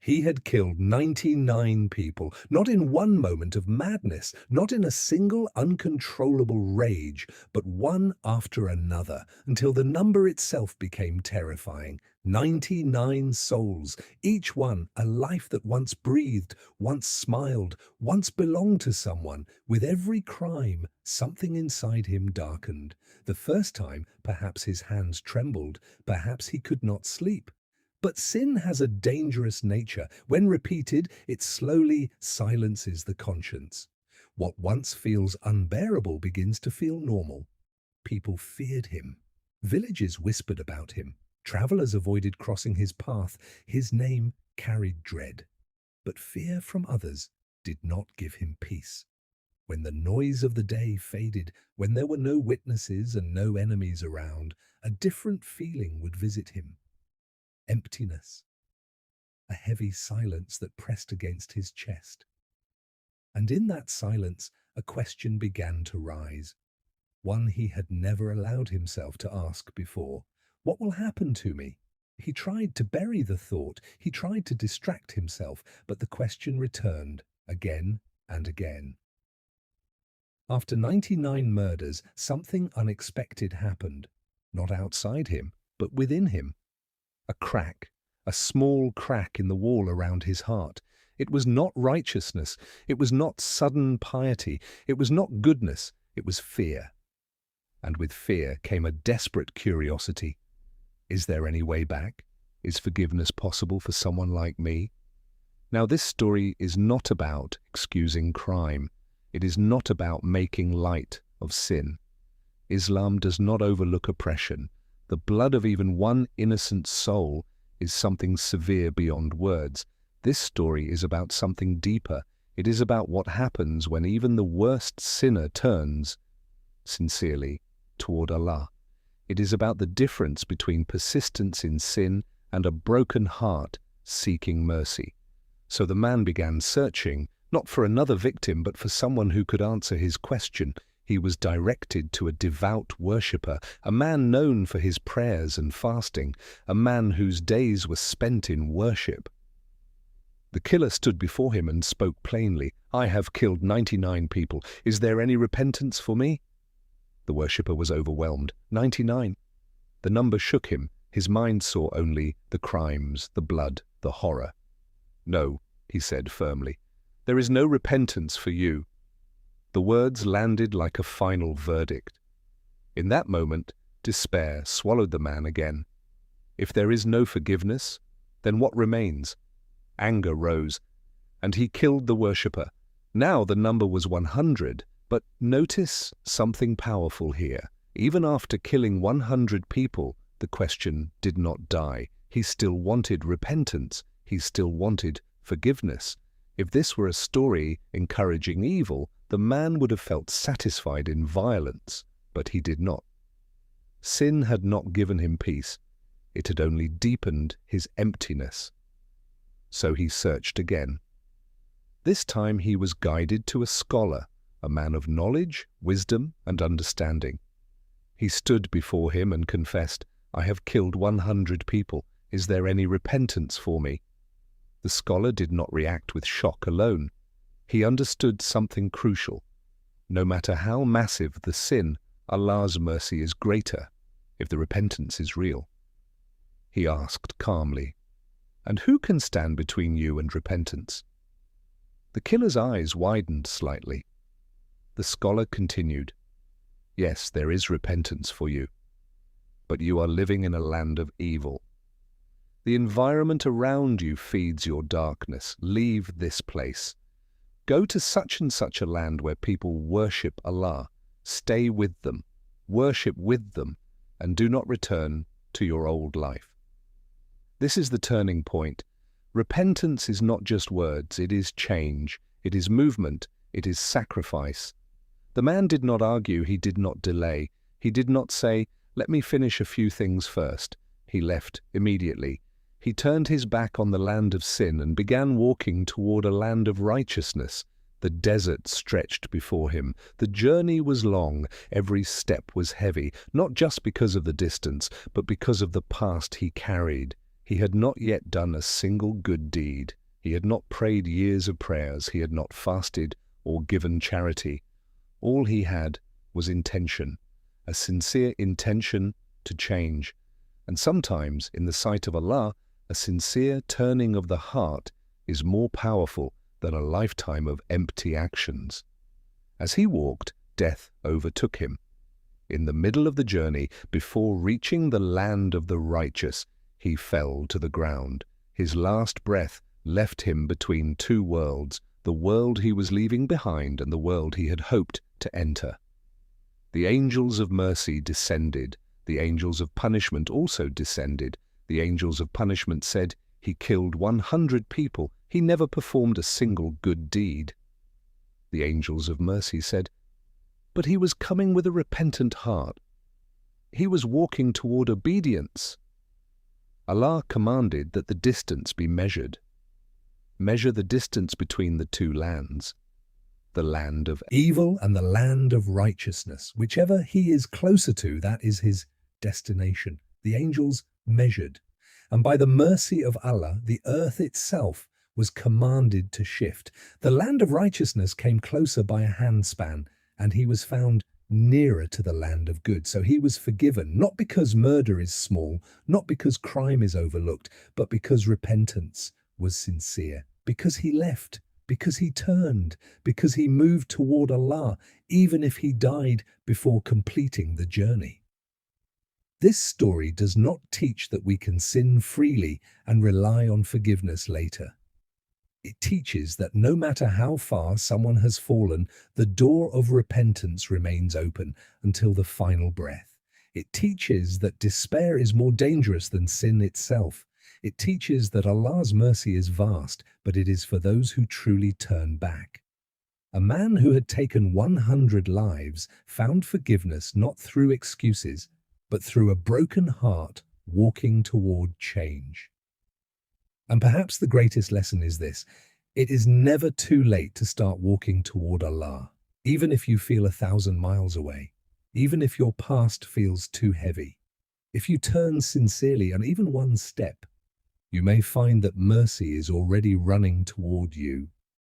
He had killed 99 people, not in one moment of madness, not in a single uncontrollable rage, but one after another, until the number itself became terrifying. 99 souls, each one a life that once breathed, once smiled, once belonged to someone. With every crime, something inside him darkened. The first time, perhaps his hands trembled, perhaps he could not sleep. But sin has a dangerous nature. When repeated, it slowly silences the conscience. What once feels unbearable begins to feel normal. People feared him. Villages whispered about him. Travelers avoided crossing his path. His name carried dread. But fear from others did not give him peace. When the noise of the day faded, when there were no witnesses and no enemies around, a different feeling would visit him. Emptiness, a heavy silence that pressed against his chest. And in that silence, a question began to rise, one he had never allowed himself to ask before. What will happen to me? He tried to bury the thought, he tried to distract himself, but the question returned again and again. After 99 murders, something unexpected happened, not outside him, but within him. A crack, a small crack in the wall around his heart. It was not righteousness, it was not sudden piety, it was not goodness, it was fear. And with fear came a desperate curiosity. Is there any way back? Is forgiveness possible for someone like me? Now, this story is not about excusing crime. It is not about making light of sin. Islam does not overlook oppression. The blood of even one innocent soul is something severe beyond words. This story is about something deeper. It is about what happens when even the worst sinner turns, sincerely, toward Allah. It is about the difference between persistence in sin and a broken heart seeking mercy. So the man began searching, not for another victim, but for someone who could answer his question. He was directed to a devout worshipper, a man known for his prayers and fasting, a man whose days were spent in worship. The killer stood before him and spoke plainly. I have killed 99 people. Is there any repentance for me? The worshipper was overwhelmed. 99. The number shook him. His mind saw only the crimes, the blood, the horror. No, he said firmly. There is no repentance for you. The words landed like a final verdict. In that moment, despair swallowed the man again. If there is no forgiveness, then what remains? Anger rose, and he killed the worshipper. Now the number was 100, but notice something powerful here. Even after killing 100 people, the question did not die. He still wanted repentance. He still wanted forgiveness. If this were a story encouraging evil, the man would have felt satisfied in violence, but he did not. Sin had not given him peace. It had only deepened his emptiness. So he searched again. This time he was guided to a scholar, a man of knowledge, wisdom, and understanding. He stood before him and confessed, I have killed 100 people. Is there any repentance for me? The scholar did not react with shock alone. He understood something crucial. No matter how massive the sin, Allah's mercy is greater if the repentance is real. He asked calmly, and who can stand between you and repentance? The killer's eyes widened slightly. The scholar continued, yes, there is repentance for you, but you are living in a land of evil. The environment around you feeds your darkness. Leave this place. Go to such and such a land where people worship Allah. Stay with them, worship with them, and do not return to your old life. This is the turning point. Repentance is not just words, it is change, it is movement, it is sacrifice. The man did not argue, he did not delay. He did not say, let me finish a few things first. He left immediately. He turned his back on the land of sin and began walking toward a land of righteousness. The desert stretched before him. The journey was long. Every step was heavy, not just because of the distance, but because of the past he carried. He had not yet done a single good deed. He had not prayed years of prayers. He had not fasted or given charity. All he had was intention, a sincere intention to change. And sometimes, in the sight of Allah, a sincere turning of the heart is more powerful than a lifetime of empty actions. As he walked, death overtook him. In the middle of the journey, before reaching the land of the righteous, he fell to the ground. His last breath left him between two worlds, the world he was leaving behind and the world he had hoped to enter. The angels of mercy descended. The angels of punishment also descended. The angels of punishment said, "He killed 100 people. He never performed a single good deed." The angels of mercy said, "But he was coming with a repentant heart. He was walking toward obedience." Allah commanded that the distance be measured. Measure the distance between the two lands, the land of Evil and the land of righteousness. Whichever he is closer to, that is his destination. The angels measured. And by the mercy of Allah, the earth itself was commanded to shift. The land of righteousness came closer by a handspan, and he was found nearer to the land of good. So he was forgiven, not because murder is small, not because crime is overlooked, but because repentance was sincere, because he left, because he turned, because he moved toward Allah, even if he died before completing the journey. This story does not teach that we can sin freely and rely on forgiveness later. It teaches that no matter how far someone has fallen, the door of repentance remains open until the final breath. It teaches that despair is more dangerous than sin itself. It teaches that Allah's mercy is vast, but it is for those who truly turn back. A man who had taken 100 lives found forgiveness not through excuses, but through a broken heart walking toward change. And perhaps the greatest lesson is this: it is never too late to start walking toward Allah, even if you feel 1,000 miles away, even if your past feels too heavy. If you turn sincerely and even one step, you may find that mercy is already running toward you.